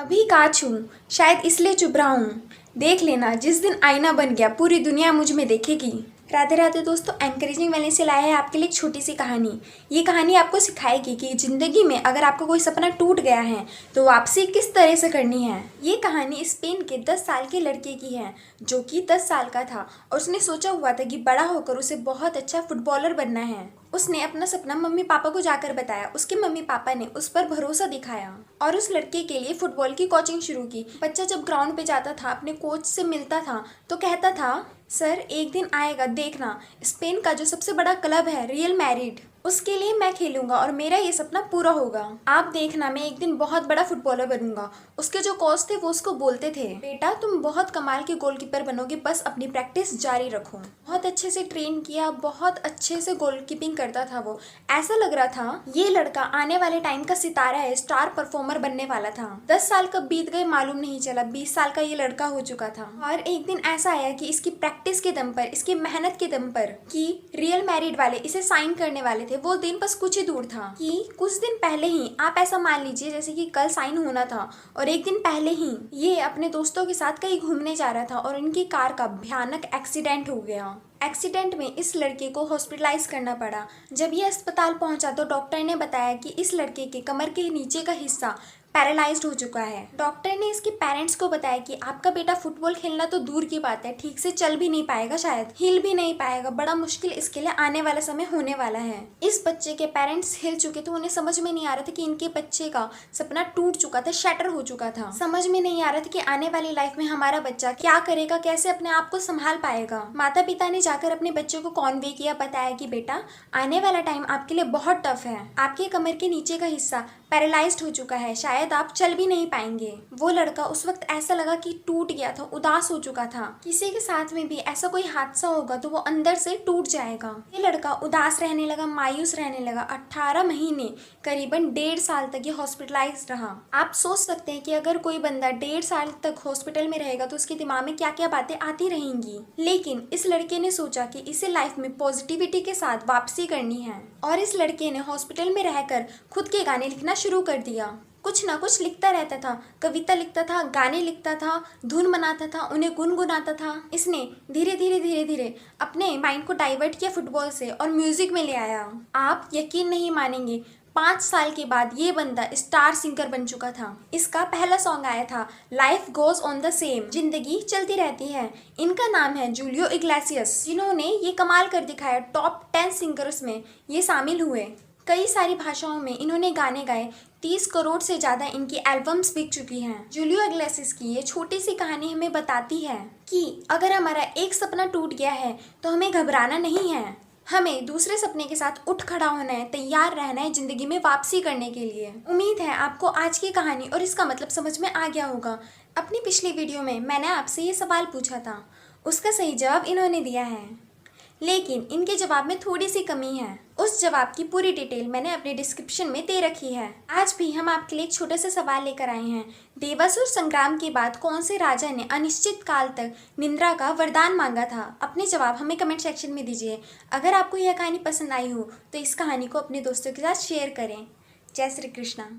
अभी कांच हूँ, शायद इसलिए चुप रहा हूँ। देख लेना, जिस दिन आईना बन गया पूरी दुनिया मुझ में देखेगी। राधे राधे दोस्तों, एनकरेजिंग वाले से लाया है आपके लिए एक छोटी सी कहानी। ये कहानी आपको सिखाएगी कि ज़िंदगी में अगर आपका कोई सपना टूट गया है तो वापसी किस तरह से करनी है। ये कहानी स्पेन के 10 साल के लड़के की है जो कि 10 साल का था और उसने सोचा हुआ था कि बड़ा होकर उसे बहुत अच्छा फुटबॉलर बनना है। उसने अपना सपना मम्मी पापा को जाकर बताया। उसके मम्मी पापा ने उस पर भरोसा दिखाया और उस लड़के के लिए फुटबॉल की कोचिंग शुरू की। बच्चा जब ग्राउंड पे जाता था, अपने कोच से मिलता था तो कहता था, सर एक दिन आएगा, देखना स्पेन का जो सबसे बड़ा क्लब है रियल मैड्रिड, उसके लिए मैं खेलूंगा और मेरा ये सपना पूरा होगा। आप देखना, मैं एक दिन बहुत बड़ा फुटबॉलर बनूंगा। उसके जो कोच थे वो उसको बोलते थे, बेटा तुम बहुत कमाल के गोलकीपर बनोगे, बस अपनी प्रैक्टिस जारी रखो। बहुत अच्छे से ट्रेन किया, बहुत अच्छे से गोलकीपिंग करता था वो। ऐसा लग रहा था ये लड़का आने वाले टाइम का सितारा है, स्टार परफॉर्मर बनने वाला था। 10 साल कब बीत गए मालूम नहीं चला। 20 साल का ये लड़का हो चुका था और एक दिन ऐसा आया कि इसकी प्रैक्टिस के दम पर, इसकी मेहनत के दम पर कि रियल मैड्रिड वाले इसे साइन करने वाले थे। वो दिन बस कुछ ही दूर था कि कुछ दिन पहले ही, आप ऐसा मान लीजिए जैसे कि कल साइन होना था और एक दिन पहले ही ये अपने दोस्तों के साथ कहीं घूमने जा रहा था और इनकी कार का भयानक एक्सीडेंट हो गया। एक्सीडेंट में इस लड़के को हॉस्पिटलाइज करना पड़ा। जब ये अस्पताल पहुंचा तो डॉक्टर ने बताया कि इस लड़के के कमर के नीचे का हिस्सा पैरालाइज्ड हो चुका है। डॉक्टर ने इसके पेरेंट्स को बताया कि आपका बेटा फुटबॉल खेलना तो दूर की बात है, ठीक से चल भी नहीं पाएगा, शायद हिल भी नहीं पाएगा, बड़ा मुश्किल इसके लिए आने वाला समय होने वाला है। इस बच्चे के पेरेंट्स हिल चुके थे। उन्हें समझ में नहीं आ रहा था कि इनके बच्चे का सपना टूट चुका था, शैटर हो चुका था। समझ में नहीं आ रहा था कि आने वाली लाइफ में हमारा बच्चा क्या करेगा, कैसे अपने आप को संभाल पाएगा। माता पिता ने जाकर अपने बच्चे को कॉन्वे किया, बताया कि बेटा आने वाला टाइम आपके लिए बहुत टफ है, आपके कमर के नीचे का हिस्सा पैरालाइज्ड हो चुका है, शायद आप चल भी नहीं पाएंगे। वो लड़का उस वक्त ऐसा लगा कि टूट गया था, उदास हो चुका था। किसी के साथ में भी ऐसा कोई हादसा होगा तो वो अंदर से टूट जाएगा। ये लड़का उदास रहने लगा, मायूस रहने लगा। 18 महीने, करीबन 1.5 साल तक ये हॉस्पिटलाइज रहा। आप सोच सकते हैं कि अगर कोई बंदा 1.5 साल तक हॉस्पिटल में रहेगा तो उसके दिमाग में क्या क्या बातें आती रहेंगी। लेकिन इस लड़के ने सोचा कि इसे लाइफ में पॉजिटिविटी के साथ वापसी करनी है और इस लड़के ने हॉस्पिटल में रहकर खुद के गाने लिखना शुरू कर दिया। कुछ ना कुछ लिखता रहता था, कविता लिखता था, गाने लिखता था, धुन बनाता था, उन्हें गुनगुनाता था। इसने धीरे धीरे अपने माइंड को डाइवर्ट किया फुटबॉल से और म्यूजिक में ले आया। आप यकीन नहीं मानेंगे, 5 साल के बाद ये बंदा स्टार सिंगर बन चुका था। इसका पहला सॉन्ग आया था life goes on the same, जिंदगी चलती रहती है। इनका नाम है जूलियो इग्लेसियस, जिन्होंने ये कमाल कर दिखाया। टॉप 10 सिंगर्स में ये शामिल हुए। कई सारी भाषाओं में इन्होंने गाने गाए। 30 करोड़ से ज़्यादा इनकी एल्बम्स बिक चुकी हैं। जूलियो इग्लेसियस की ये छोटी सी कहानी हमें बताती है कि अगर हमारा एक सपना टूट गया है तो हमें घबराना नहीं है, हमें दूसरे सपने के साथ उठ खड़ा होना है, तैयार रहना है जिंदगी में वापसी करने के लिए। उम्मीद है आपको आज की कहानी और इसका मतलब समझ में आ गया होगा। अपनी पिछली वीडियो में मैंने आपसे ये सवाल पूछा था, उसका सही जवाब इन्होंने दिया है, लेकिन इनके जवाब में थोड़ी सी कमी है। उस जवाब की पूरी डिटेल मैंने अपने डिस्क्रिप्शन में दे रखी है। आज भी हम आपके लिए एक छोटे से सवाल लेकर आए हैं। देवासुर संग्राम के बाद कौन से राजा ने अनिश्चित काल तक निद्रा का वरदान मांगा था? अपने जवाब हमें कमेंट सेक्शन में दीजिए। अगर आपको यह कहानी पसंद आई हो तो इस कहानी को अपने दोस्तों के साथ शेयर करें। जय श्री कृष्णा।